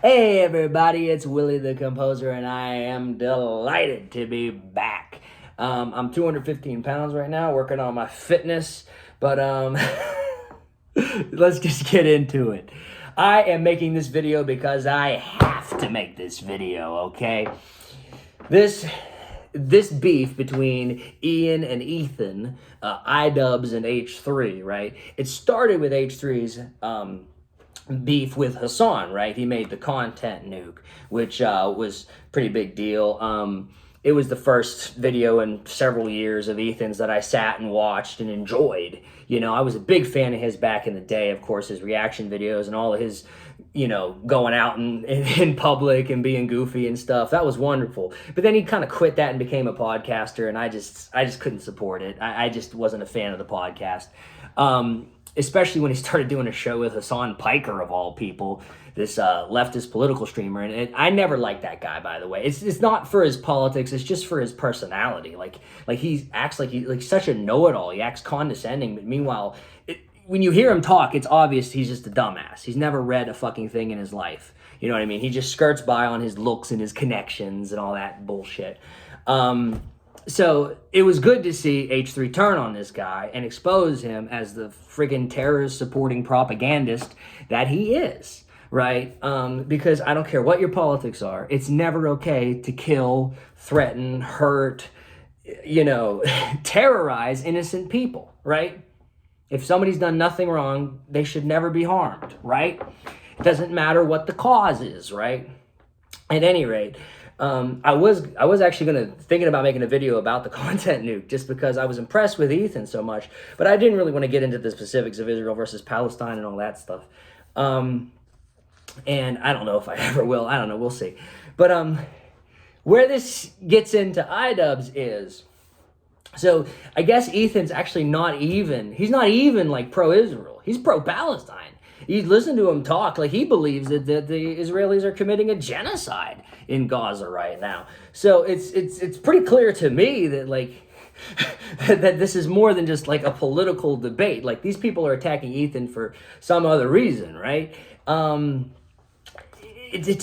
Hey everybody, it's Willie the Composer, and I am delighted to be back. I'm 215 pounds right now, working on my fitness, but let's just get into it. I am making this video because I have to make this video, okay? This beef between Ian and Ethan, iDubbbz and H3, right? It started with H3's beef with Hassan, right? He made the content nuke, which was pretty big deal. It was the first video in several years of Ethan's that I sat and watched and enjoyed. You know, I was a big fan of his back in the day, of course, his reaction videos and all of his, you know, going out in public and being goofy and stuff. That was wonderful. But then he kind of quit that and became a podcaster, and I just couldn't support it. I just wasn't a fan of the podcast. Especially when he started doing a show with Hassan Piker, of all people, this leftist political streamer. And I never liked that guy, by the way. It's not for his politics, it's just for his personality. Like he acts like he's such a know-it-all. He acts condescending, but meanwhile, when you hear him talk, it's obvious he's just a dumbass. He's never read a fucking thing in his life. You know what I mean? He just skirts by on his looks and his connections and all that bullshit. So it was good to see H3 turn on this guy and expose him as the friggin' terrorist-supporting propagandist that he is, right? Because I don't care what your politics are, it's never okay to kill, threaten, hurt, you know, terrorize innocent people, right? If somebody's done nothing wrong, they should never be harmed, right? It doesn't matter what the cause is, right? At any rate, I was actually thinking about making a video about the content nuke just because I was impressed with Ethan so much, but I didn't really want to get into the specifics of Israel versus Palestine and all that stuff. And I don't know if I ever will. I don't know. We'll see. But where this gets into iDubbbz is, so I guess Ethan's actually he's not even like pro-Israel. He's pro-Palestine. You listen to him talk, like he believes that the Israelis are committing a genocide in Gaza right now. So it's pretty clear to me that like that this is more than just like a political debate. Like these people are attacking Ethan for some other reason, right? To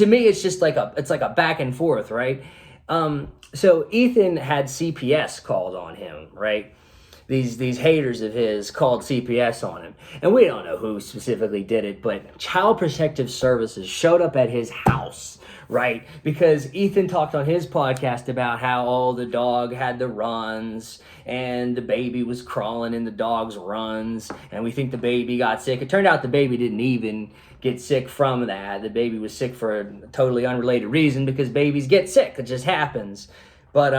me, it's just like a back and forth, right? So Ethan had CPS called on him, right? These haters of his called CPS on him. And we don't know who specifically did it, but Child Protective Services showed up at his house, right? Because Ethan talked on his podcast about how, the dog had the runs and the baby was crawling in the dog's runs, and we think the baby got sick. It turned out the baby didn't even get sick from that. The baby was sick for a totally unrelated reason, because babies get sick. It just happens. But,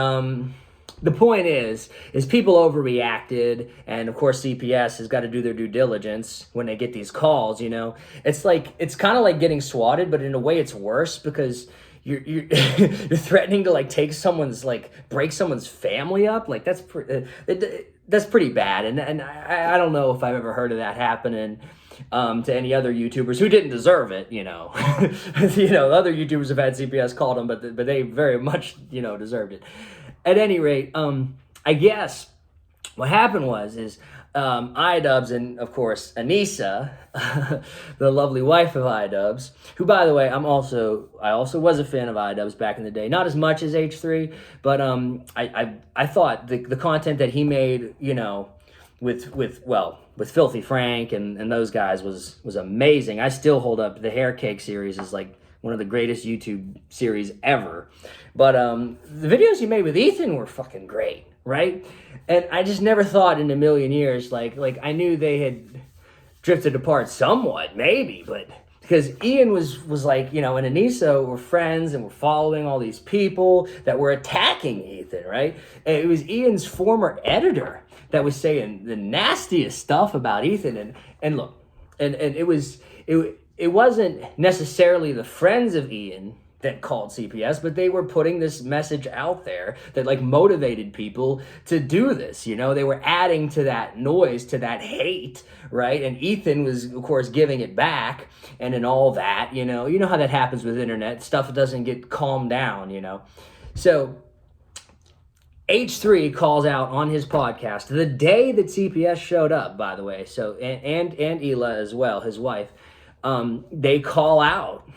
the point is people overreacted, and of course CPS has got to do their due diligence when they get these calls, you know. It's kind of like getting swatted, but in a way it's worse, because you're you're threatening to like break someone's family up. Like that's pretty bad, and I don't know if I've ever heard of that happening to any other YouTubers who didn't deserve it, you know. You know, other YouTubers have had CPS called them, but they very much, you know, deserved it. At any rate, I guess what happened was iDubbbz and, of course, Anissa, the lovely wife of iDubbbz, who, by the way, I also was a fan of iDubbbz back in the day. Not as much as H3, but I thought the content that he made, you know, with Filthy Frank and those guys was amazing. I still hold up the Hair Cake series is like one of the greatest YouTube series ever. But the videos he made with Ethan were fucking great, right? And I just never thought in a million years, like I knew they had drifted apart somewhat, maybe, but because Ian was like, you know, and Anissa were friends and were following all these people that were attacking Ethan, right? And it was Ian's former editor that was saying the nastiest stuff about Ethan, and look, and it wasn't necessarily the friends of Ian that called CPS, but they were putting this message out there that like motivated people to do this. You know, they were adding to that noise, to that hate, right? And Ethan was, of course, giving it back, and all that. You know how that happens with internet stuff. Doesn't get calmed down, you know. So H3 calls out on his podcast the day that CPS showed up, by the way. So and Ela as well, his wife. They call out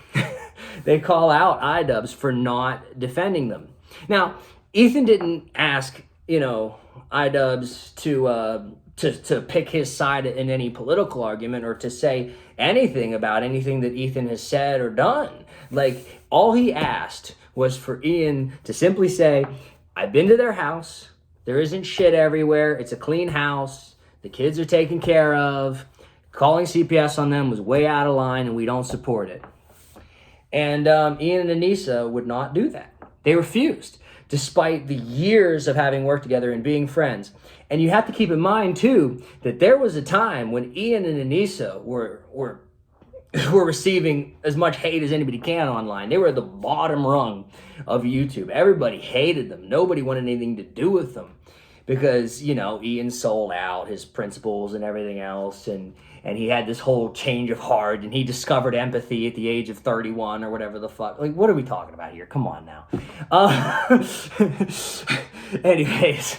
they call out iDubbbz for not defending them. Now, Ethan didn't ask, iDubbbz to pick his side in any political argument or to say anything about anything that Ethan has said or done. Like, all he asked was for Ian to simply say, I've been to their house. There isn't shit everywhere. It's a clean house. The kids are taken care of. Calling CPS on them was way out of line, and we don't support it. And Ian and Anissa would not do that. They refused, despite the years of having worked together and being friends. And you have to keep in mind, too, that there was a time when Ian and Anissa were receiving as much hate as anybody can online. They were at the bottom rung of YouTube. Everybody hated them. Nobody wanted anything to do with them because, Ian sold out his principles and everything else, and he had this whole change of heart, and he discovered empathy at the age of 31 or whatever the fuck. Like, what are we talking about here? Come on now. Anyways,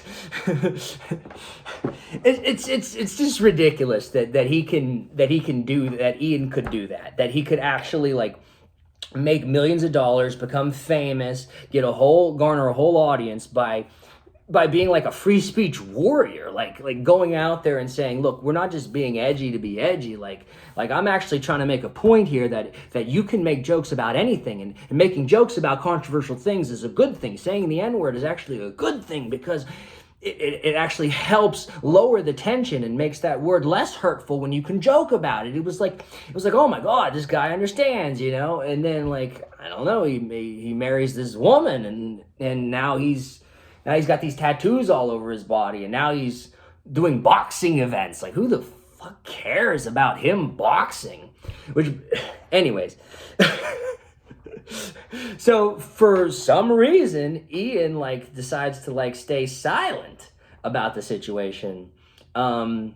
it's just ridiculous that Ian could do that he could actually make millions of dollars, become famous, garner a whole audience by being like a free speech warrior, like going out there and saying, look, we're not just being edgy to be edgy. Like I'm actually trying to make a point here that you can make jokes about anything, and making jokes about controversial things is a good thing. Saying the N-word is actually a good thing because it actually helps lower the tension and makes that word less hurtful when you can joke about it. It was like, oh my God, this guy understands, and then I don't know, he marries this woman and now he's got these tattoos all over his body, and now he's doing boxing events. Like, who the fuck cares about him boxing? Anyways. So for some reason, Ian decides to stay silent about the situation. Now,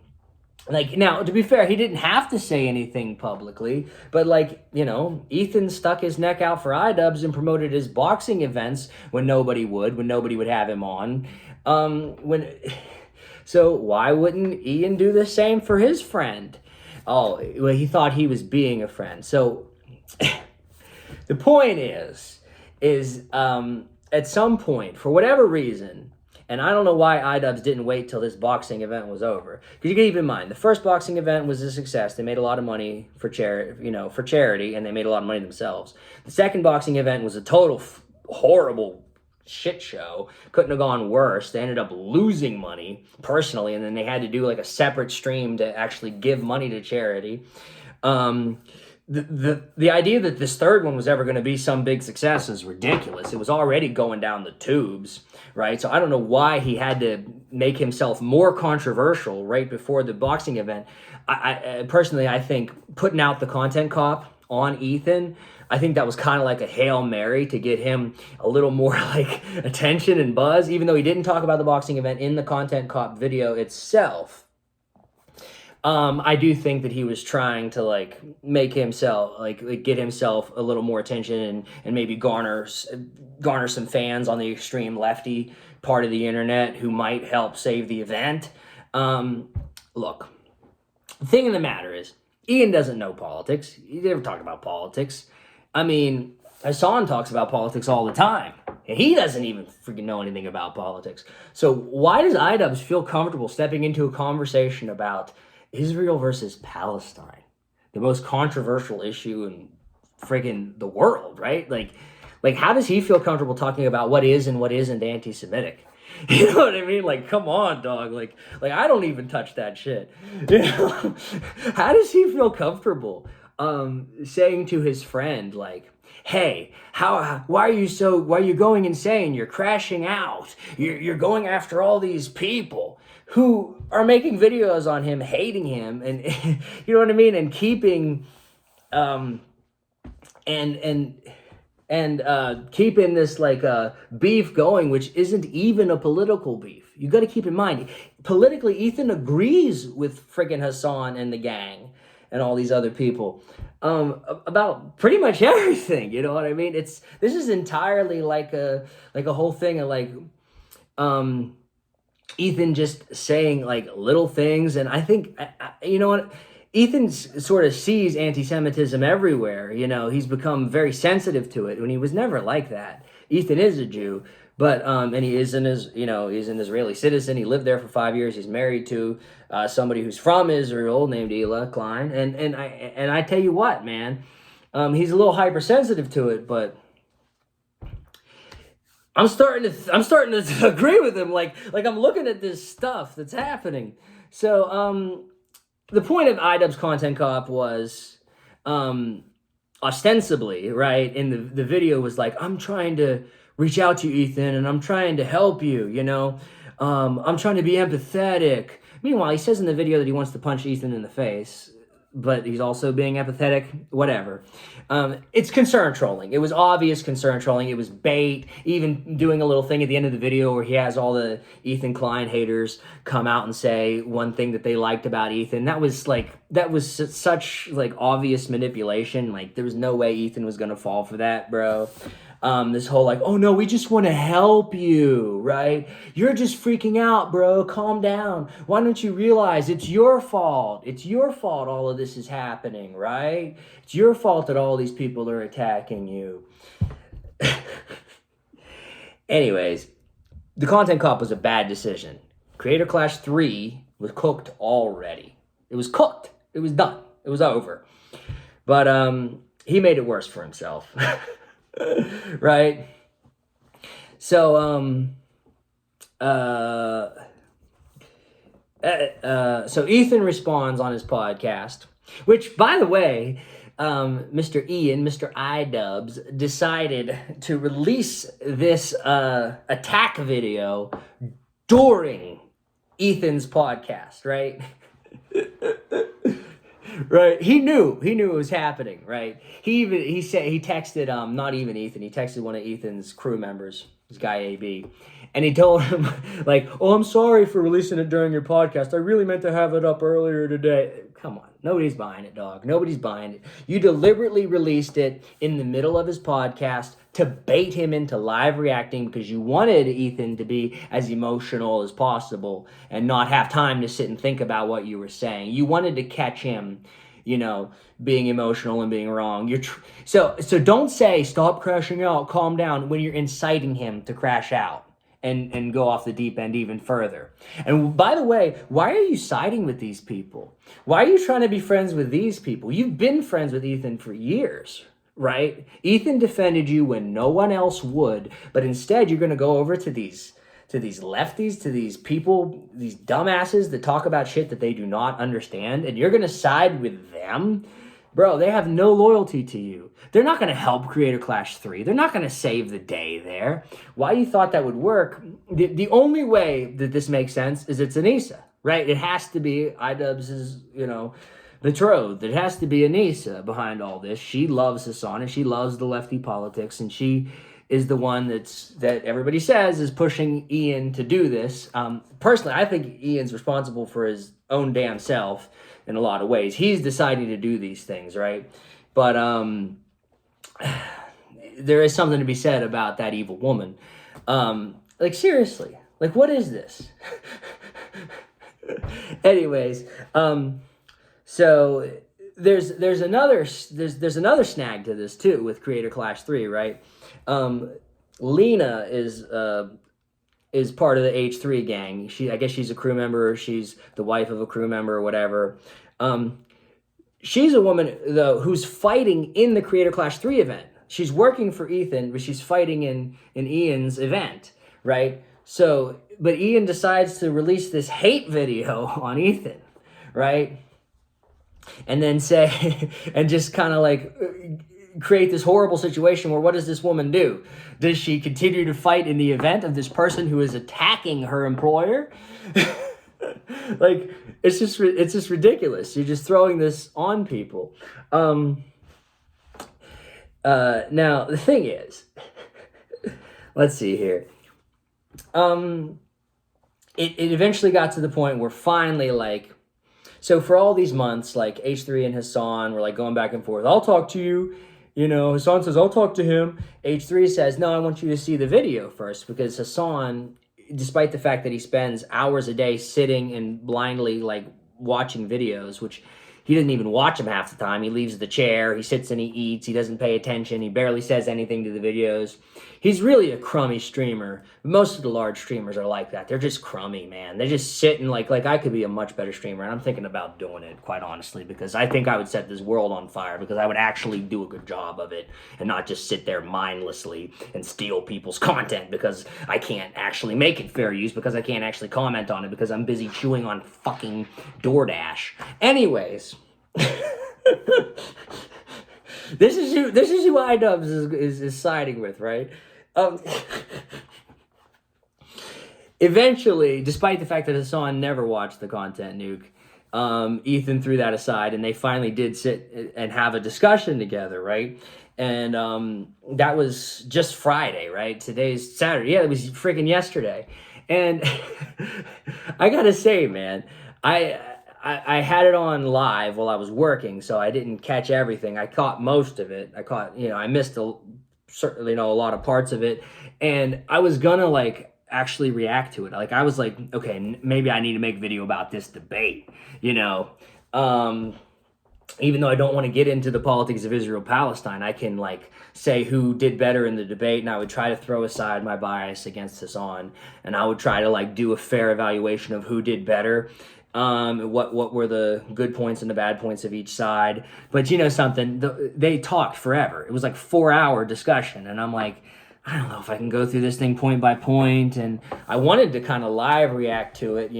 to be fair, he didn't have to say anything publicly, but Ethan stuck his neck out for iDubbbz and promoted his boxing events when nobody would have him on. So why wouldn't Ian do the same for his friend? Oh, well, he thought he was being a friend. So the point is at some point, for whatever reason, and I don't know why iDubbbz didn't wait till this boxing event was over. Because you can keep in mind, the first boxing event was a success. They made a lot of money for charity, and they made a lot of money themselves. The second boxing event was a total horrible shit show. Couldn't have gone worse. They ended up losing money personally, and then they had to do a separate stream to actually give money to charity. The idea that this third one was ever going to be some big success is ridiculous. It was already going down the tubes, right? So I don't know why he had to make himself more controversial right before the boxing event. I personally, I think putting out the content cop on Ethan, I think that was kind of like a Hail Mary to get him a little more attention and buzz, even though he didn't talk about the boxing event in the content cop video itself. I do think that he was trying to make himself get himself a little more attention and maybe garner some fans on the extreme lefty part of the internet who might help save the event. Look, the thing of the matter is, Ian doesn't know politics. He never talked about politics. I mean, Hassan talks about politics all the time. And he doesn't even freaking know anything about politics. So why does iDubbbz feel comfortable stepping into a conversation about Israel versus Palestine, the most controversial issue in friggin' the world, right? How does he feel comfortable talking about what is and what isn't anti-Semitic? You know what I mean? Come on, dog. I don't even touch that shit. How does he feel comfortable saying to his friend, hey, why are you going insane? You're crashing out. You're going after all these people who are making videos on him, hating him, and you know what I mean, and keeping keeping this beef going, which isn't even a political beef. You got to keep in mind, politically, Ethan agrees with friggin' Hassan and the gang and all these other people about pretty much everything. You know what I mean? This is entirely like a whole thing of Ethan just saying little things, and I think you know what, Ethan sort of sees anti-Semitism everywhere. You know, he's become very sensitive to it when he was never like that. Ethan is a Jew, but and he is he's an Israeli citizen. He lived there for 5 years. He's married to somebody who's from Israel named Ethan Klein. And I tell you what, man, he's a little hypersensitive to it, but I'm starting to agree with him. Like I'm looking at this stuff that's happening. So the point of iDubbbz Content Cop was ostensibly, right, in the video was like, I'm trying to reach out to you, Ethan, and I'm trying to help you, you know. I'm trying to be empathetic. Meanwhile, he says in the video that he wants to punch Ethan in the face, but he's also being empathetic, whatever. It's concern trolling. It was obvious concern trolling. It was bait, even doing a little thing at the end of the video where he has all the Ethan Klein haters come out and say one thing that they liked about Ethan. That was such like obvious manipulation. Like there was no way Ethan was gonna fall for that, bro. This whole like, oh no, we just want to help you, right? You're just freaking out, bro. Calm down. Why don't you realize it's your fault? It's your fault all of this is happening, right? It's your fault that all these people are attacking you. Anyways, the Content Cop was a bad decision. Creator Clash 3 was cooked already. It was cooked. It was done. It was over. But he made it worse for himself. Right? So so Ethan responds on his podcast, which, by the way, Mr. iDubbbz decided to release this attack video during Ethan's podcast, right? Right, he knew it was happening, right? He texted not even Ethan, he texted one of Ethan's crew members, this guy AB, and he told him like, oh, I'm sorry for releasing it during your podcast. I really meant to have it up earlier today. Come on, nobody's buying it, dog. Nobody's buying it. You deliberately released it in the middle of his podcast to bait him into live reacting because you wanted Ethan to be as emotional as possible and not have time to sit and think about what you were saying. You wanted to catch him, you know, being emotional and being wrong. So don't say stop crashing out, calm down when you're inciting him to crash out and go off the deep end even further. And by the way, why are you siding with these people? Why are you trying to be friends with these people? You've been friends with Ethan for years, right? Ethan defended you when no one else would, but instead you're going to go over to these lefties, to these people, these dumbasses that talk about shit that they do not understand, and you're going to side with them? Bro, they have no loyalty to you. They're not going to help Creator Clash 3. They're not going to save the day there. Why you thought that would work, the only way that this makes sense is it's Anissa, right? It has to be iDubbbz's, you know, betrothed. It has to be Anissa behind all this. She loves Hassan and she loves the lefty politics, and she is the one that everybody says is pushing Ian to do this. Personally, I think Ian's responsible for his own damn self in a lot of ways. He's deciding to do these things, right? But there is something to be said about that evil woman. Like, seriously, like, what is this? Anyways, so there's another snag to this too with Creator Clash 3, right? Lena is part of the H3 gang. I guess she's a crew member. She's the wife of a crew member or whatever. She's a woman, though, who's fighting in the Creator Clash 3 event. She's working for Ethan, but she's fighting in Ian's event, right? So, but Ian decides to release this hate video on Ethan, right? And then say, and just kind of like create this horrible situation where what does this woman do? Does she continue to fight in the event of this person who is attacking her employer? Like, it's just ridiculous. You're just throwing this on people. Now, the thing is, let's see here. It eventually got to the point where finally, like, so for all these months, like, H3 and Hassan were, like, going back and forth. I'll talk to you. You know, Hassan says, I'll talk to him. H3 says, no, I want you to see the video first, because Hassan, despite the fact that he spends hours a day sitting and blindly, like, watching videos, which He doesn't even watch them half the time. He leaves the chair, he sits and he eats, he doesn't pay attention, he barely says anything to the videos. He's really a crummy streamer. Most of the large streamers are like that. They're just crummy, man. They're just sitting like I could be a much better streamer, and I'm thinking about doing it, quite honestly, because I think I would set this world on fire, because I would actually do a good job of it and not just sit there mindlessly and steal people's content because I can't actually make it fair use, because I can't actually comment on it because I'm busy chewing on fucking DoorDash. Anyways, this is who iDubbbz is siding with, right? Eventually, despite the fact that Hassan never watched the content nuke, Ethan threw that aside, and they finally did sit and have a discussion together, right? And that was just Friday, right? Today's Saturday. Yeah, it was freaking yesterday. And I gotta say, man, I had it on live while I was working, so I didn't catch everything. I caught most of it. I missed certainly, a lot of parts of it, and I was gonna actually react to it. I was like, okay, maybe I need to make a video about this debate, even though I don't want to get into the politics of Israel-Palestine. I can say who did better in the debate, and I would try to throw aside my bias against Hassan, and I would try to do a fair evaluation of who did better. What were the good points and the bad points of each side. But something, they talked forever. It was 4-hour discussion, and I'm like, I don't know if I can go through this thing point by point, and I wanted to kind of live react to it,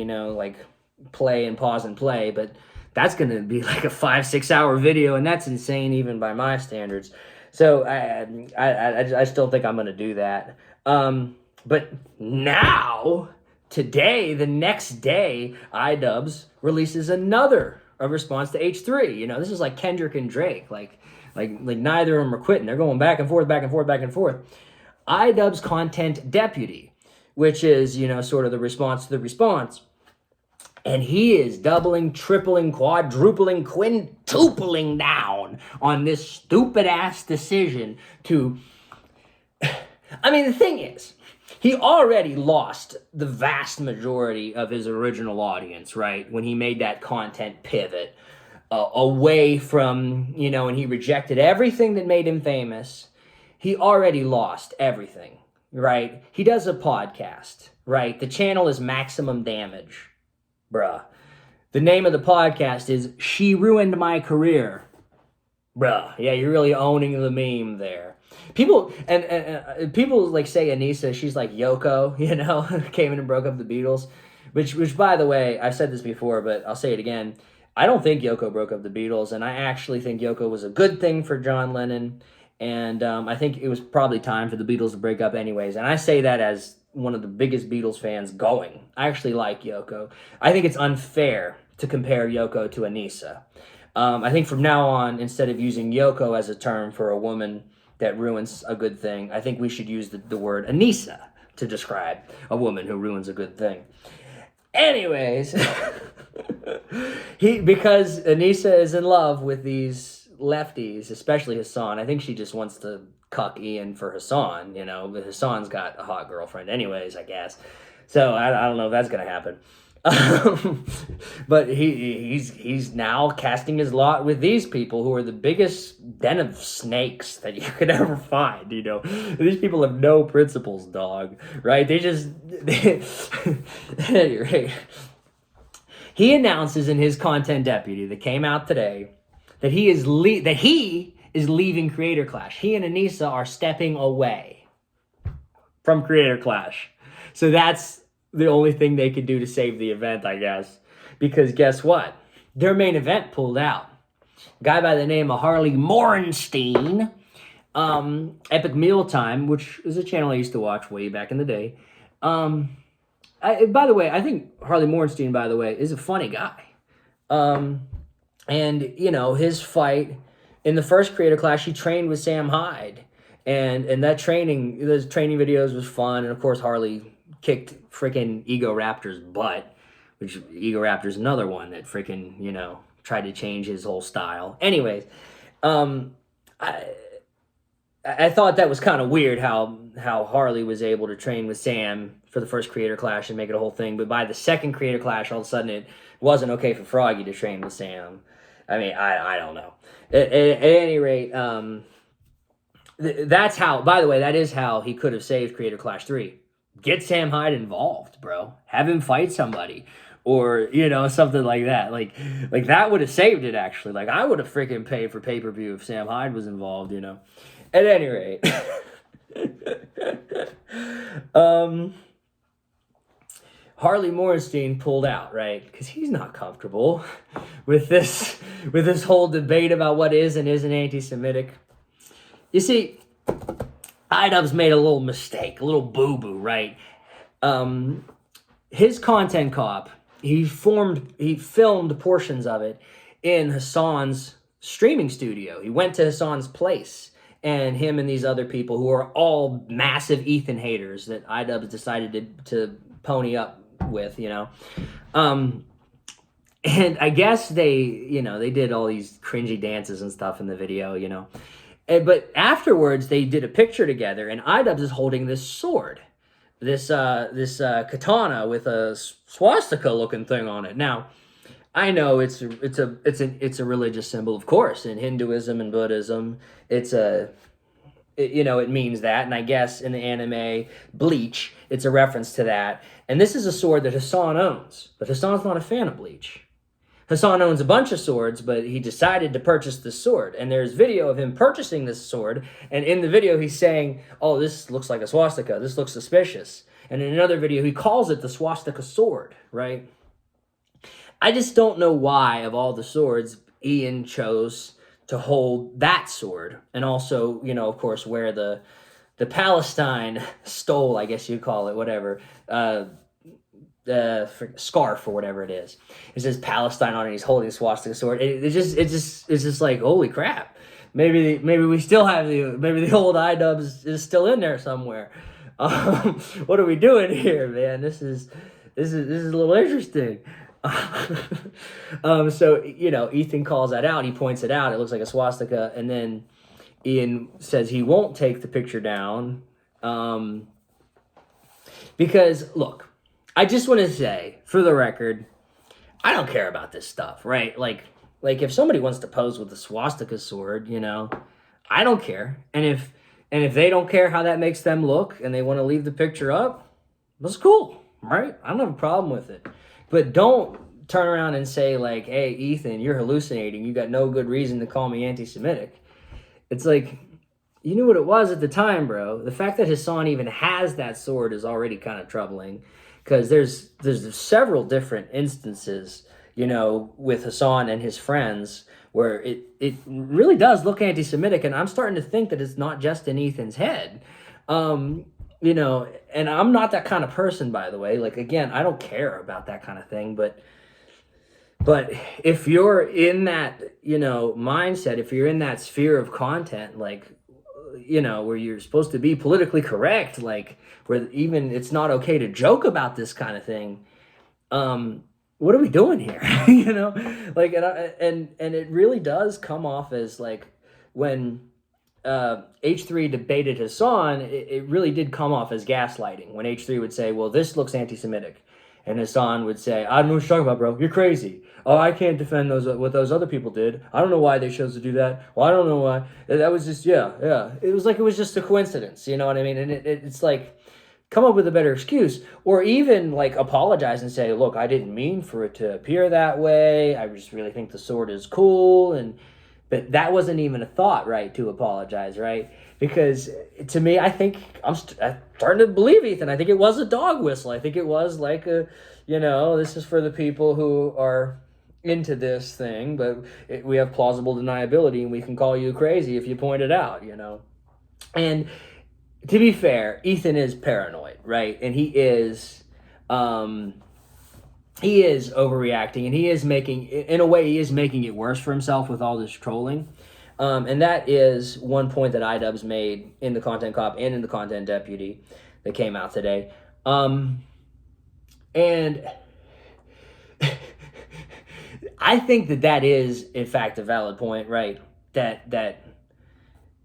play and pause and play, but that's going to be a 5-6 hour video, and that's insane even by my standards. So I still think I'm going to do that. But now, today, the next day, iDubbbz releases a response to H3. This is like Kendrick and Drake. Like neither of them are quitting. They're going back and forth, back and forth, back and forth. iDubbbz Content Deputy, which is, sort of the response to the response. And he is doubling, tripling, quadrupling, quintupling down on this stupid-ass decision to... I mean, the thing is, he already lost the vast majority of his original audience, right? When he made that content pivot away from, and he rejected everything that made him famous. He already lost everything, right? He does a podcast, right? The channel is Maximum Damage. Bruh. The name of the podcast is She Ruined My Career. Bruh. Yeah, you're really owning the meme there. People people say Anissa, she's like Yoko, came in and broke up the Beatles. Which by the way, I've said this before, but I'll say it again. I don't think Yoko broke up the Beatles, and I actually think Yoko was a good thing for John Lennon. And I think it was probably time for the Beatles to break up anyways. And I say that as one of the biggest Beatles fans going. I actually like Yoko. I think it's unfair to compare Yoko to Anissa. I think from now on, instead of using Yoko as a term for a woman that ruins a good thing, I think we should use the word Anissa to describe a woman who ruins a good thing. Anyways, because Anissa is in love with these lefties, especially Hassan. I think she just wants to cuck Ian for Hassan, but Hassan's got a hot girlfriend anyways, I guess. So I don't know if that's going to happen. But he's now casting his lot with these people who are the biggest den of snakes that you could ever find, These people have no principles, dog, right? Anyway, he announces in his Content Deputy that came out today that he is leaving Creator Clash. He and Anissa are stepping away from Creator Clash. So that's the only thing they could do to save the event, I guess. Because guess what? Their main event pulled out. A guy by the name of Harley Morenstein, Epic Mealtime, which is a channel I used to watch way back in the day. By the way, I think Harley Morenstein, by the way, is a funny guy. And, his fight in the first Creator Clash, he trained with Sam Hyde. And those training videos was fun. And, of course, Harley kicked freaking Ego Raptor's butt, which Ego Raptor's another one that freaking, tried to change his whole style. Anyways, I thought that was kind of weird how Harley was able to train with Sam for the first Creator Clash and make it a whole thing. But by the second Creator Clash, all of a sudden it wasn't okay for Froggy to train with Sam. I mean, I don't know. At any rate, that's how, by the way, that is how he could have saved Creator Clash 3. Get Sam Hyde involved, bro. Have him fight somebody. Or, you know, something like that. Like that would have saved it, actually. Like, I would have freaking paid for pay-per-view if Sam Hyde was involved, you know. At any rate. Harley Morenstein pulled out, right? Because he's not comfortable with this whole debate about what is and isn't anti-Semitic. You see, iDubbbz made a little mistake, a little boo-boo, right? His content cop, he filmed portions of it in Hassan's streaming studio. He went to Hassan's place, and him and these other people who are all massive Ethan haters that iDubbbz decided to pony up with, you know. And I guess they did all these cringy dances and stuff in the video, you know. But afterwards, they did a picture together, and iDubbbz is holding this sword, this katana with a swastika-looking thing on it. Now, I know it's a religious symbol, of course. In Hinduism and Buddhism, it means that. And I guess in the anime Bleach, it's a reference to that. And this is a sword that Hassan owns, but Hassan's not a fan of Bleach. Hassan owns a bunch of swords, but he decided to purchase this sword. And there's video of him purchasing this sword. And in the video, he's saying, oh, this looks like a swastika. This looks suspicious. And in another video, he calls it the swastika sword, right? I just don't know why, of all the swords, Ian chose to hold that sword. And also, you know, of course, wear the Palestine stole, I guess you'd call it, whatever, scarf or whatever it is. It says Palestine on it. He's holding a swastika sword. It's just like, holy crap. Maybe we still have maybe the old iDubbbz is still in there somewhere. What are we doing here, man? This is a little interesting. So, you know, Ethan calls that out. He points it out. It looks like a swastika, and then Ian says he won't take the picture down because, look, I just want to say, for the record, I don't care about this stuff, right? Like if somebody wants to pose with a swastika sword, you know, I don't care. And if they don't care how that makes them look and they want to leave the picture up, that's cool, right? I don't have a problem with it. But don't turn around and say, like, hey, Ethan, you're hallucinating. You got no good reason to call me anti-Semitic. It's like, you knew what it was at the time, bro. The fact that Hassan even has that sword is already kind of troubling. Because there's several different instances, you know, with Hassan and his friends where it really does look anti-Semitic, and I'm starting to think that it's not just in Ethan's head. You know, and I'm not that kind of person, by the way. Like, again, I don't care about that kind of thing, but if you're in that, you know, mindset, if you're in that sphere of content, like, you know, where you're supposed to be politically correct, like, where even it's not okay to joke about this kind of thing, what are we doing here? You know, like, and it really does come off as, like, when H3 debated Hassan, it really did come off as gaslighting. When H3 would say, well, this looks anti-Semitic, and Hassan would say, I don't know what you're talking about, bro. You're crazy. Oh, I can't defend what those other people did. I don't know why they chose to do that. Well, I don't know why. That was just, yeah. It was just a coincidence, you know what I mean? And it's like, come up with a better excuse. Or even, like, apologize and say, look, I didn't mean for it to appear that way. I just really think the sword is cool. But that wasn't even a thought, right, to apologize, right? Because to me, I think I'm starting to believe Ethan. I think it was a dog whistle. I think it was like a, you know, this is for the people who are into this thing, but we have plausible deniability, and we can call you crazy if you point it out, you know. And to be fair, Ethan is paranoid, right? And he is overreacting, and he is making it worse for himself with all this trolling. And that is one point that iDubbbz made in the Content Cop and in the Content Deputy that came out today. And I think that is, in fact, a valid point, right? That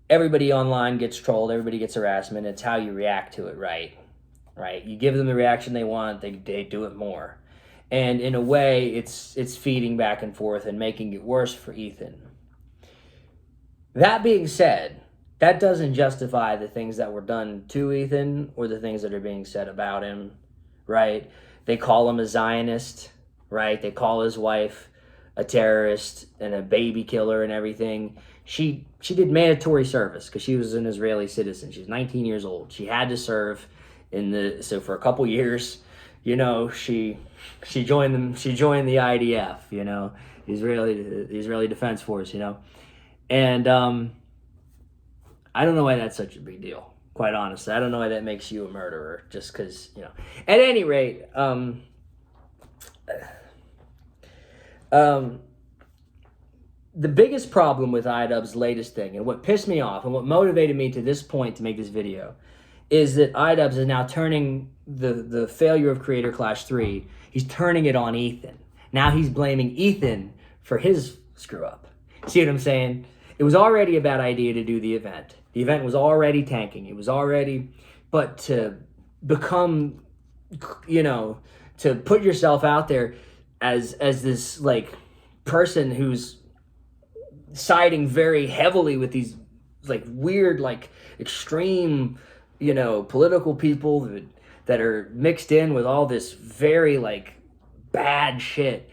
everybody online gets trolled, everybody gets harassment. It's how you react to it, right? You give them the reaction they want, they do it more. And in a way, it's feeding back and forth and making it worse for Ethan. That being said, that doesn't justify the things that were done to Ethan or the things that are being said about him, right? They call him a Zionist, right? They call his wife a terrorist and a baby killer and everything. She did mandatory service because she was an Israeli citizen. She's 19 years old. She had to serve so for a couple years, you know, she joined them. She joined the IDF, you know, the Israeli Defense Force, you know, and I don't know why that's such a big deal. Quite honestly, I don't know why that makes you a murderer. Just because, you know. At any rate, the biggest problem with iDubbbz's latest thing, and what pissed me off, and what motivated me to this point to make this video, is that iDubbbz is now turning the failure of Creator Clash 3, he's turning it on Ethan. Now he's blaming Ethan for his screw up. See what I'm saying? It was already a bad idea to do the event. The event was already tanking. It was already, but to become, you know, to put yourself out there as this like person who's siding very heavily with these like weird, like extreme, you know, political people that are mixed in with all this very like bad shit,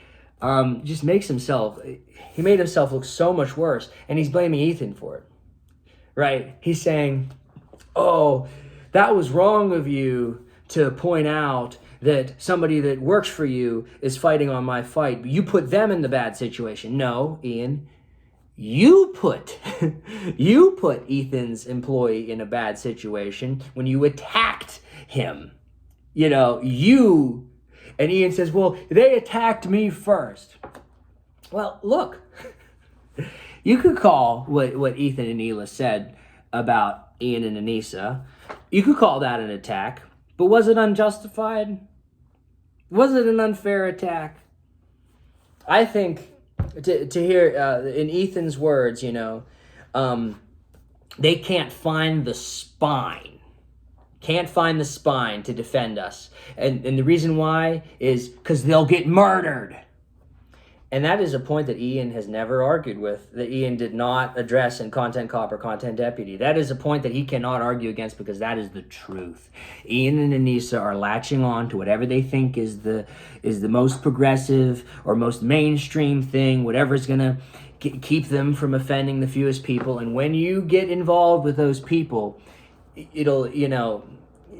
just makes himself, he made himself look so much worse, and he's blaming Ethan for it, right? He's saying, oh, that was wrong of you to point out that somebody that works for you is fighting on my fight. You put them in the bad situation. No, Ian, you put Ethan's employee in a bad situation when you attacked him. You know, you, and Ian says, well, they attacked me first. Well, look, you could call what Ethan and Hila said about Ian and Anissa, you could call that an attack, but was it unjustified? Was it an unfair attack? I think, to hear, in Ethan's words, you know, they can't find the spine. Can't find the spine to defend us. And the reason why is because they'll get murdered. And that is a point that Ian has never argued with, that Ian did not address in Content Cop or Content Deputy. That is a point that he cannot argue against because that is the truth. Ian and Anissa are latching on to whatever they think is the most progressive or most mainstream thing, whatever's going to keep them from offending the fewest people. And when you get involved with those people, it'll, you know,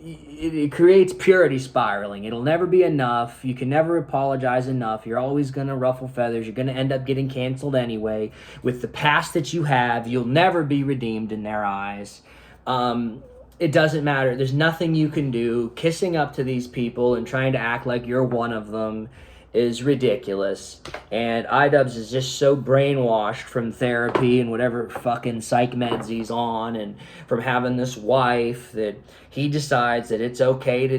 it creates purity spiraling. It'll never be enough. You can never apologize enough. You're always going to ruffle feathers. You're going to end up getting canceled anyway. With the past that you have, you'll never be redeemed in their eyes. It doesn't matter. There's nothing you can do. Kissing up to these people and trying to act like you're one of them is ridiculous. And iDubbbz is just so brainwashed from therapy and whatever fucking psych meds he's on, and from having this wife, that he decides that it's okay to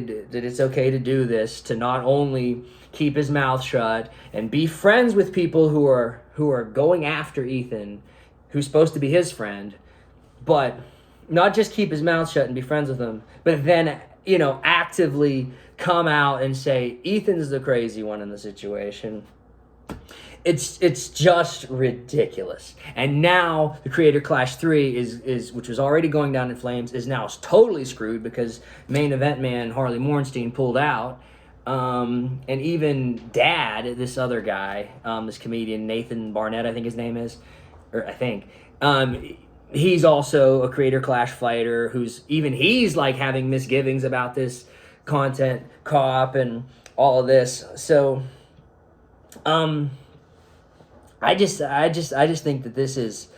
do this, to not only keep his mouth shut and be friends with people who are going after Ethan, who's supposed to be his friend, but not just keep his mouth shut and be friends with him, but then, you know, actively come out and say Ethan's the crazy one in the situation. It's just ridiculous. And now the Creator Clash 3 is which was already going down in flames, is now totally screwed because main event man Harley Morenstein pulled out. And even Dad, this other guy, this comedian Nathan Barnett, I think his name is, he's also a Creator Clash fighter he's like having misgivings about this Content Cop and all of this. So I just think that this is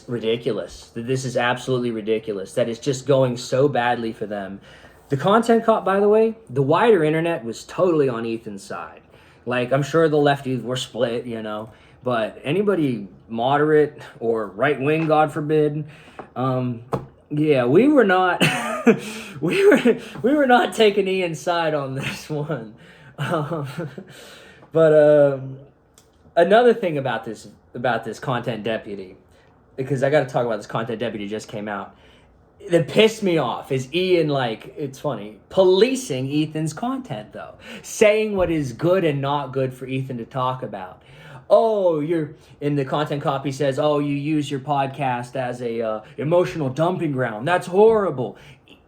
ridiculous. That this is absolutely ridiculous. That it's just going so badly for them. The Content Cop, by the way, the wider internet was totally on Ethan's side. Like, I'm sure the lefties were split, you know, but anybody moderate or right wing, God forbid, yeah, we were not we were not taking Ian's side on this one. But another thing about this Content Deputy, because I got to talk about this Content Deputy just came out. that pissed me off is Ian, like, it's funny, policing Ethan's content, though. Saying what is good and not good for Ethan to talk about. Oh, you're, in the content copy says, oh, you use your podcast as a emotional dumping ground. That's horrible.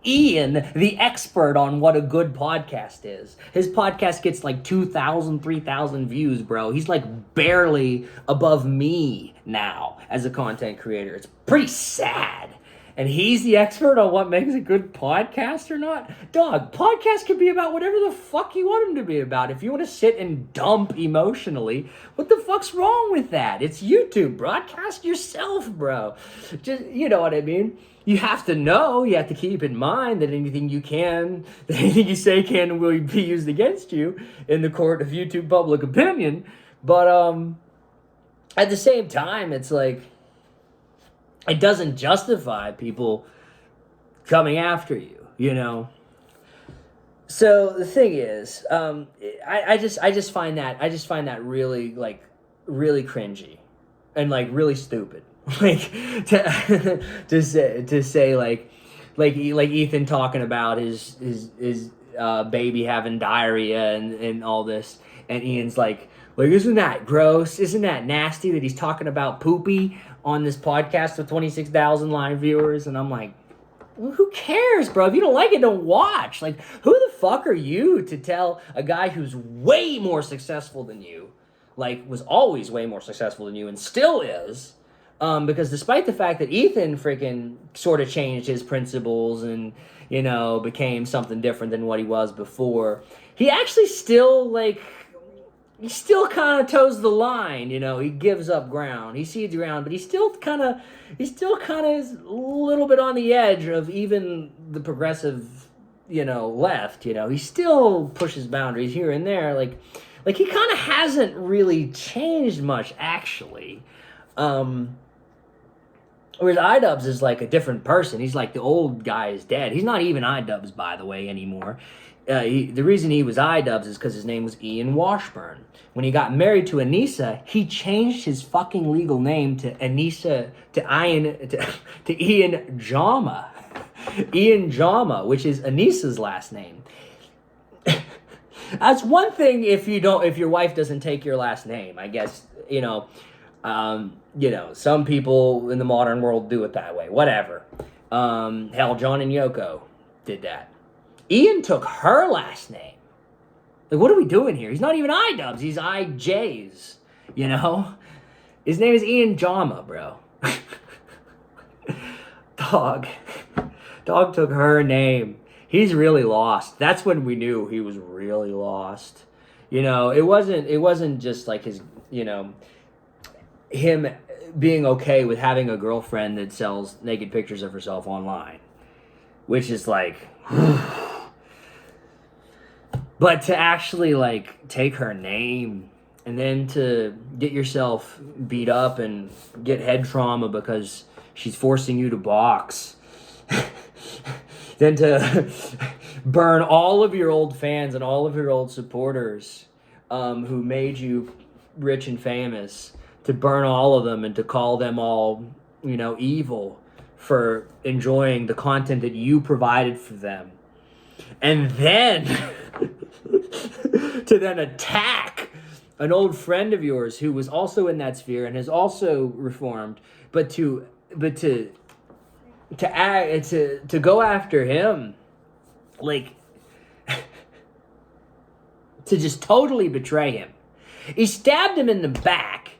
Ian, the expert on what a good podcast is. His podcast gets like 2,000, 3,000 views, bro. He's like barely above me now as a content creator. It's pretty sad. And he's the expert on what makes a good podcast or not? Dog, podcasts can be about whatever the fuck you want them to be about. If you want to sit and dump emotionally, what the fuck's wrong with that? It's YouTube. Broadcast yourself, bro. Just, you know what I mean? You have to know, you have to keep in mind that anything you say can and will be used against you in the court of YouTube public opinion. But at the same time, it's like, it doesn't justify people coming after you, you know? So the thing is, I just find that really, like, really cringy and, like, really stupid. Like, to say like Ethan talking about his baby having diarrhea and all this, and Ian's like, isn't that gross? Isn't that nasty that he's talking about poopy on this podcast with 26,000 live viewers? And I'm like, well, who cares, bro? If you don't like it, don't watch. Like, who the fuck are you to tell a guy who's way more successful than you, like, was always way more successful than you and still is, because despite the fact that Ethan freaking sort of changed his principles and, you know, became something different than what he was before, he actually still, like, he still kind of toes the line, you know. He gives up ground, he cedes ground, but he still kind of is a little bit on the edge of even the progressive, you know, left. You know, he still pushes boundaries here and there, like he kind of hasn't really changed much, actually. Whereas iDubbbz is like a different person. He's like, the old guy is dead. He's not even iDubbbz, by the way, anymore. The reason he was iDubbbz is because his name was Ian Washburn. When he got married to Anissa, he changed his fucking legal name to Ian Jomha. Ian Jomha, which is Anissa's last name. That's one thing if your wife doesn't take your last name, I guess, you know, some people in the modern world do it that way. Whatever. Hell, John and Yoko did that. Ian took her last name. Like, what are we doing here? He's not even iDubbbz. He's iJ's, you know? His name is Ian Jomha, bro. Dog took her name. He's really lost. That's when we knew he was really lost. You know, it wasn't just like his, you know, him being okay with having a girlfriend that sells naked pictures of herself online, which is like, but to actually like take her name and then to get yourself beat up and get head trauma because she's forcing you to box, then to burn all of your old fans and all of your old supporters who made you rich and famous, to burn all of them and to call them all, you know, evil for enjoying the content that you provided for them. And then to then attack an old friend of yours who was also in that sphere and has also reformed, but to go after him, like, to just totally betray him. He stabbed him in the back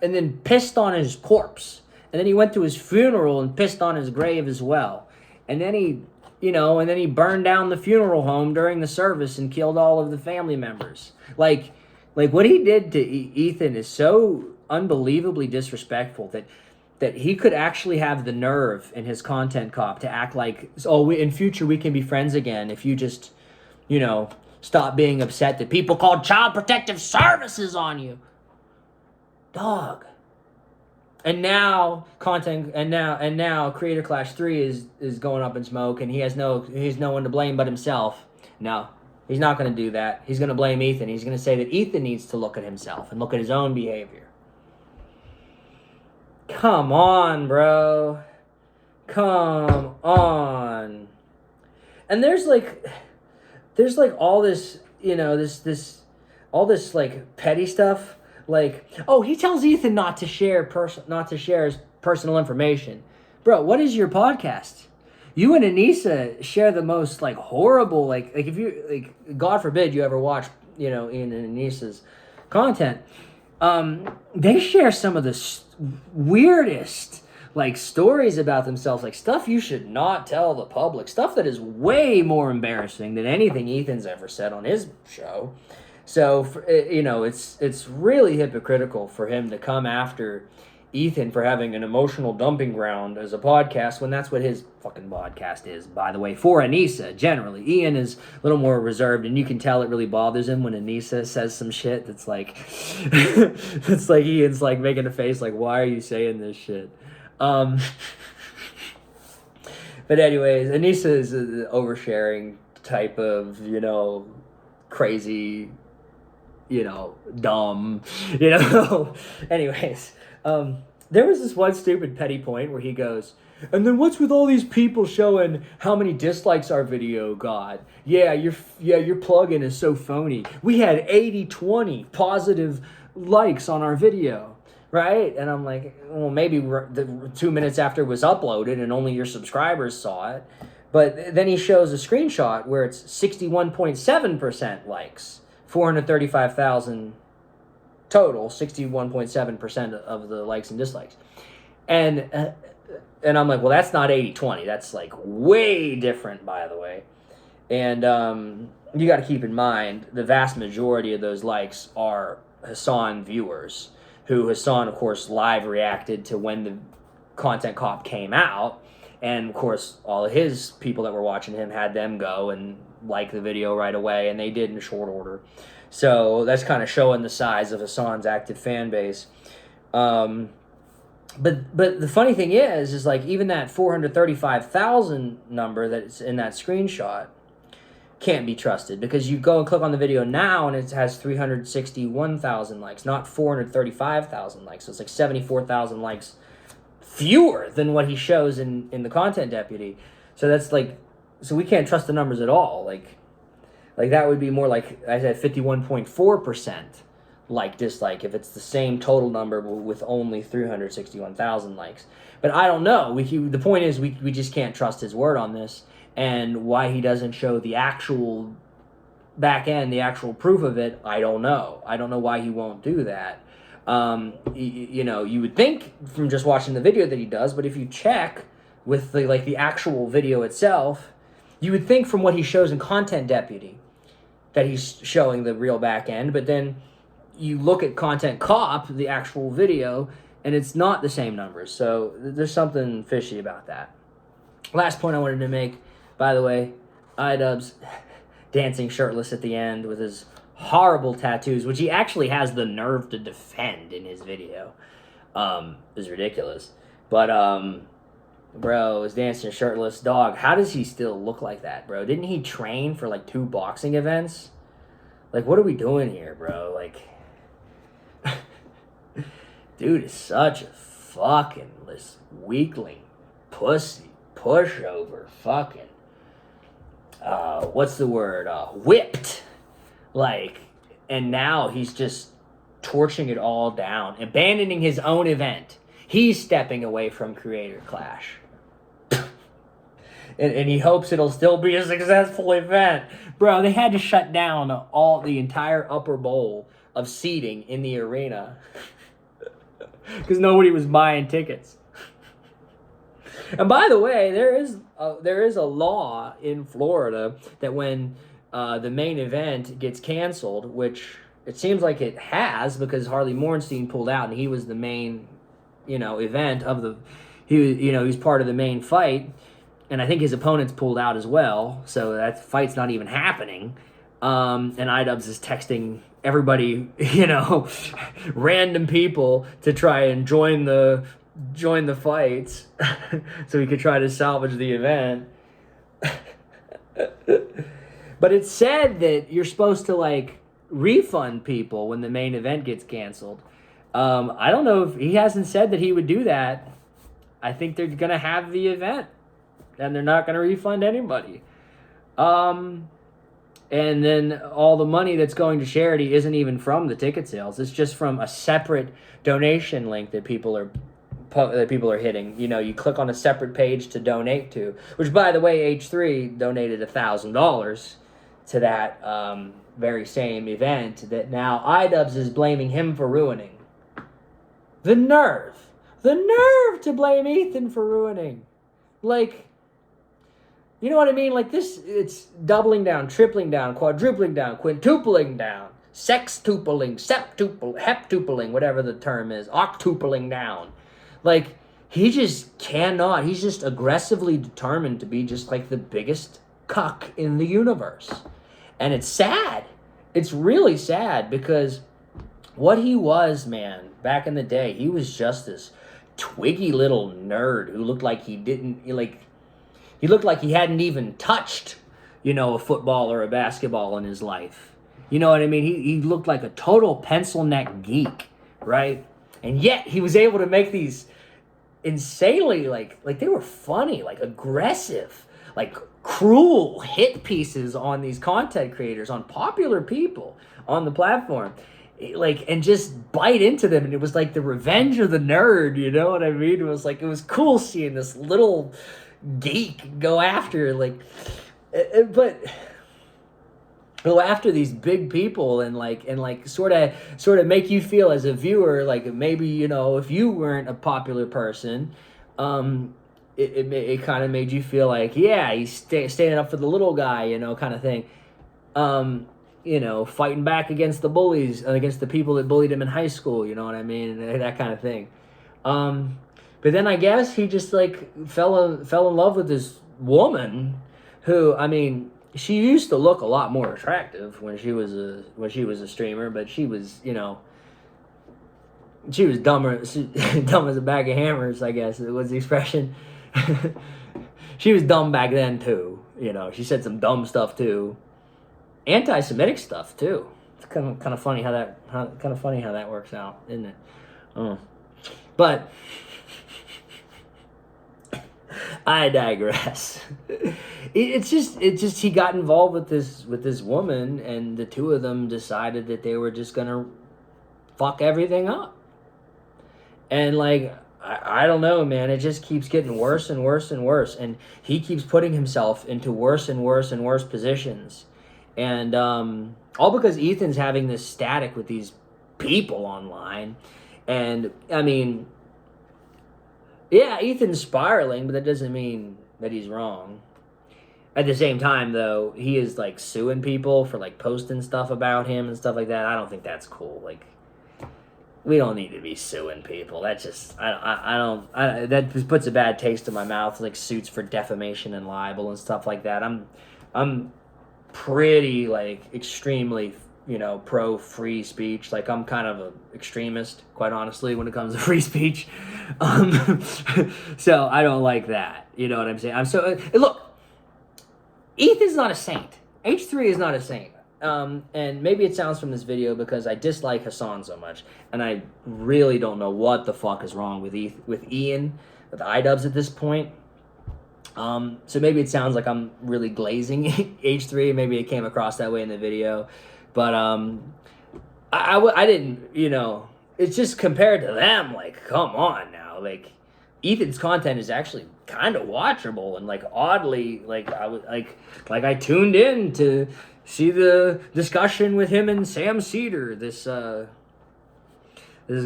and then pissed on his corpse. And then he went to his funeral and pissed on his grave as well. And then he burned down the funeral home during the service and killed all of the family members. Like what he did to Ethan is so unbelievably disrespectful that he could actually have the nerve in his content cop to act like, in future we can be friends again if you just, you know, stop being upset that people called Child Protective Services on you. Dog. And now Creator Clash 3 is going up in smoke, and he's no one to blame but himself. No, he's not going to do that. He's going to blame Ethan. He's going to say that Ethan needs to look at himself and look at his own behavior. Come on, bro. Come on. And there's like all this, all this like petty stuff. Like, oh, he tells Ethan not to share his personal information. Bro, what is your podcast? You and Anissa share the most like horrible, like if you, like, God forbid you ever watch, Ian and Anissa's content. They share some of the weirdest like stories about themselves, like stuff you should not tell the public, stuff that is way more embarrassing than anything Ethan's ever said on his show. So, it's really hypocritical for him to come after Ethan for having an emotional dumping ground as a podcast when that's what his fucking podcast is, by the way, for Anissa, generally. Ian is a little more reserved, and you can tell it really bothers him when Anissa says some shit that's like, it's like Ian's like making a face like, why are you saying this shit? But anyways, Anissa is an oversharing type of, crazy, dumb, anyways, there was this one stupid petty point where he goes, and then what's with all these people showing how many dislikes our video got? Yeah, your plugin is so phony. We had 80-20 positive likes on our video, right? And I'm like, well, maybe 2 minutes after it was uploaded and only your subscribers saw it. But then he shows a screenshot where it's 61.7% likes. 435,000 total, 61.7% of the likes and dislikes. And I'm like, well, that's not 80-20. That's like way different, by the way. And you got to keep in mind, the vast majority of those likes are Hassan viewers, who Hassan, of course, live reacted to when the Content Cop came out. And, of course, all of his people that were watching him had them go and like the video right away, and they did in short order. So that's kind of showing the size of Hassan's active fan base. But the funny thing is like even that 435,000 number that's in that screenshot can't be trusted, because you go and click on the video now and it has 361,000 likes, not 435,000 likes. So it's like 74,000 likes fewer than what he shows in the Content Deputy. So that's like, so we can't trust the numbers at all. Like that would be more like, I said, 51.4% like dislike if it's the same total number with only 361,000 likes. But I don't know. The point is we just can't trust his word on this, and why he doesn't show the actual back end, the actual proof of it, I don't know. I don't know why he won't do that. You would think from just watching the video that he does, but if you check with the actual video itself, you would think from what he shows in Content Deputy that he's showing the real back end, but then you look at Content Cop, the actual video, and it's not the same numbers. So there's something fishy about that. Last point I wanted to make, by the way, iDubbbz dancing shirtless at the end with his horrible tattoos, which he actually has the nerve to defend in his video, is ridiculous. But bro is dancing shirtless. Dog, how does he still look like that, bro? Didn't he train for like 2 boxing events? Like, what are we doing here, bro? Like, dude is such a fucking weakling, pussy, pushover, fucking, what's the word? Whipped. Like, and now he's just torching it all down, abandoning his own event. He's stepping away from Creator Clash. and he hopes it'll still be a successful event. Bro, they had to shut down the entire upper bowl of seating in the arena because nobody was buying tickets. And by the way, there is a law in Florida that when the main event gets canceled, which it seems like it has, because Harley Morenstein pulled out and he was the main, event of the, he's part of the main fight, and I think his opponents pulled out as well, so that fight's not even happening. And iDubbbz is texting everybody, random people to try and join the fights so he could try to salvage the event. But it said that you're supposed to refund people when the main event gets canceled. I don't know if he hasn't said that he would do that. I think they're going to have the event, and they're not going to refund anybody. And then all the money that's going to charity isn't even from the ticket sales. It's just from a separate donation link that people are hitting. You know, you click on a separate page to donate to, which, by the way, H3 donated $1,000 to that very same event that now iDubbbz is blaming him for ruining. The nerve to blame Ethan for ruining. Like, you know what I mean? Like this, it's doubling down, tripling down, quadrupling down, quintupling down, sextupling, heptupling, whatever the term is, octupling down. Like, he just cannot, he's just aggressively determined to be just like the biggest cuck in the universe. And it's sad. It's really sad because what he was, man, back in the day, he was just this twiggy little nerd who looked like he looked like he hadn't even touched, you know, a football or a basketball in his life. You know what I mean? He looked like a total pencil neck geek, right? And yet he was able to make these insanely, like they were funny, like aggressive, like cruel hit pieces on these content creators, on popular people on the platform. Like, and just bite into them. And it was like the revenge of the nerd, you know what I mean? It was like, it was cool seeing this little geek go after, like, but go after these big people and sort of make you feel as a viewer like maybe, you know, if you weren't a popular person, it kind of made you feel like, yeah, he's standing up for the little guy, you know, kind of thing. You know, fighting back against the bullies, against the people that bullied him in high school, you know what I mean, that kind of thing. But then I guess he just like fell in love with this woman who, I mean, she used to look a lot more attractive when she was a streamer, but she was, you know, she was dumb as a bag of hammers, I guess it was the expression. She was dumb back then too, you know. She said some dumb stuff too, anti-Semitic stuff too. It's kind of funny how that works out, isn't it? But I digress. It's just he got involved with this woman, and the two of them decided that they were just gonna fuck everything up. And like, I don't know, man. It just keeps getting worse and worse and worse, and he keeps putting himself into worse and worse and worse positions, and all because Ethan's having this static with these people online. And I mean, yeah, Ethan's spiraling, but that doesn't mean that he's wrong. At the same time, though, he is like suing people for like posting stuff about him and stuff like that. I don't think that's cool. Like, we don't need to be suing people. That just, that just puts a bad taste in my mouth. Like suits for defamation and libel and stuff like that. I'm pretty like extremely, you know, pro free speech. Like, I'm kind of an extremist, quite honestly, when it comes to free speech. So I don't like that. You know what I'm saying? Look, Ethan's not a saint. H3 is not a saint. And maybe it sounds from this video because I dislike Hassan so much, and I really don't know what the fuck is wrong with Ian, with iDubbbz at this point. So maybe it sounds like I'm really glazing H3. Maybe it came across that way in the video. But I didn't, you know, it's just compared to them, like, come on now. Like, Ethan's content is actually kind of watchable, and like oddly, like I tuned in to see the discussion with him and Sam Cedar, this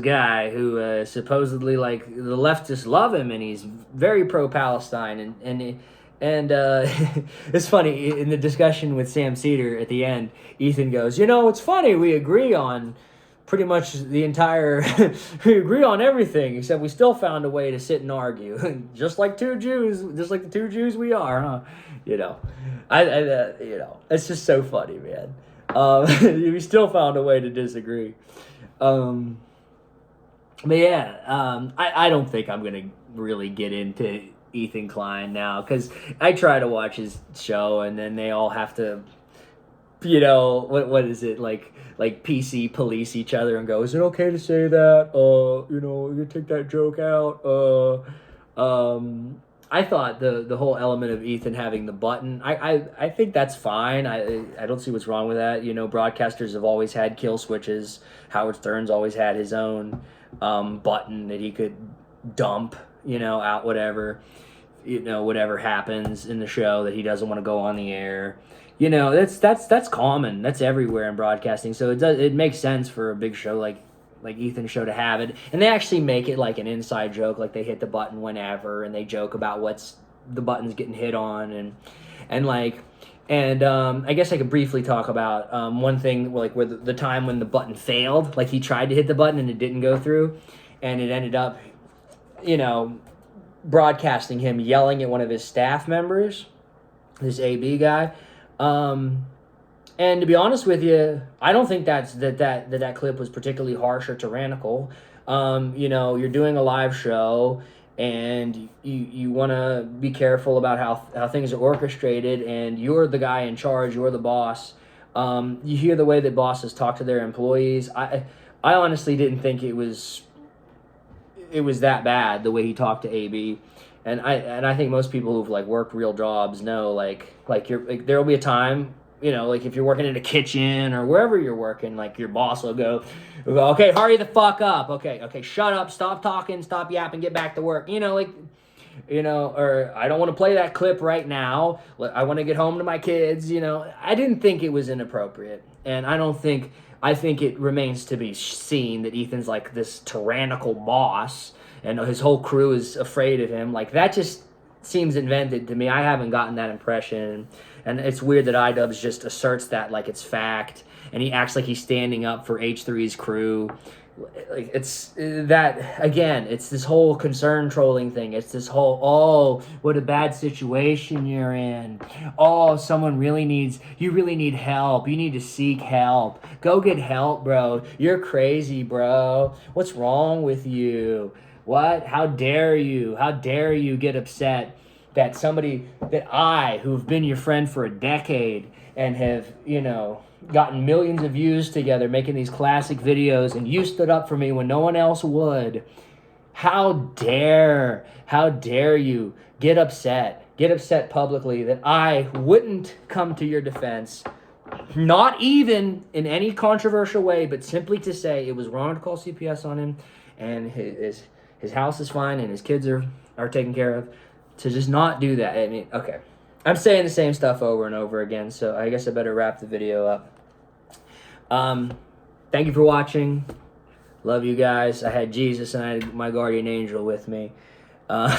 guy who supposedly, like, the leftists love him, and he's very pro-Palestine, and it's funny, in the discussion with Sam Cedar at the end, Ethan goes, you know, it's funny, we agree on pretty much the entire, we agree on everything, except we still found a way to sit and argue, just like the two Jews we are, huh? You know, you know, it's just so funny, man. We still found a way to disagree. But yeah, I don't think I'm gonna really get into Ethan Klein now, because I try to watch his show, and then they all have to, you know, what is it, like PC police each other and go, is it okay to say that? You know, you take that joke out. I thought the whole element of Ethan having the button, I think that's fine. I don't see what's wrong with that. You know, broadcasters have always had kill switches. Howard Stern's always had his own button that he could dump, you know, out whatever, you know, whatever happens in the show that he doesn't want to go on the air. You know, that's common. That's everywhere in broadcasting. So it makes sense for a big show like Ethan's show to have it. And they actually make it like an inside joke, like they hit the button whenever, and they joke about what's the button's getting hit on, and I guess I could briefly talk about one thing, like where the time when the button failed, like he tried to hit the button and it didn't go through, and it ended up, you know, broadcasting him yelling at one of his staff members, this AB guy. And to be honest with you, I don't think that clip was particularly harsh or tyrannical. You know, you're doing a live show, and you want to be careful about how things are orchestrated, and you're the guy in charge, you're the boss. You hear the way that bosses talk to their employees. I honestly didn't think it was that bad, the way he talked to AB. And I think most people who've like worked real jobs know like there'll be a time, you know, like if you're working in a kitchen or wherever you're working, like your boss will go, okay, hurry the fuck up. Okay, shut up, stop talking, stop yapping, get back to work. You know, like, you know, or I don't want to play that clip right now. I want to get home to my kids. You know, I didn't think it was inappropriate, and I think it remains to be seen that Ethan's like this tyrannical boss, and his whole crew is afraid of him. Like, that just seems invented to me. I haven't gotten that impression. And it's weird that iDubbbz just asserts that like it's fact, and he acts like he's standing up for H3's crew. Like, it's that, again, it's this whole concern trolling thing. It's this whole, oh, what a bad situation you're in. Oh, you really need help. You need to seek help. Go get help, bro. You're crazy, bro. What's wrong with you? What? How dare you? How dare you get upset that who've been your friend for a decade and have, you know, gotten millions of views together making these classic videos, and you stood up for me when no one else would. How dare you get upset publicly that I wouldn't come to your defense, not even in any controversial way, but simply to say it was wrong to call CPS on him, and his house is fine and his kids are taken care of. To just not do that. I mean, okay. I'm saying the same stuff over and over again, so I guess I better wrap the video up. Thank you for watching. Love you guys. I had Jesus and I had my guardian angel with me. And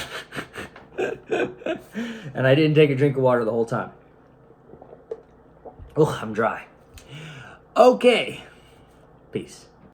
I didn't take a drink of water the whole time. Oh, I'm dry. Okay. Peace.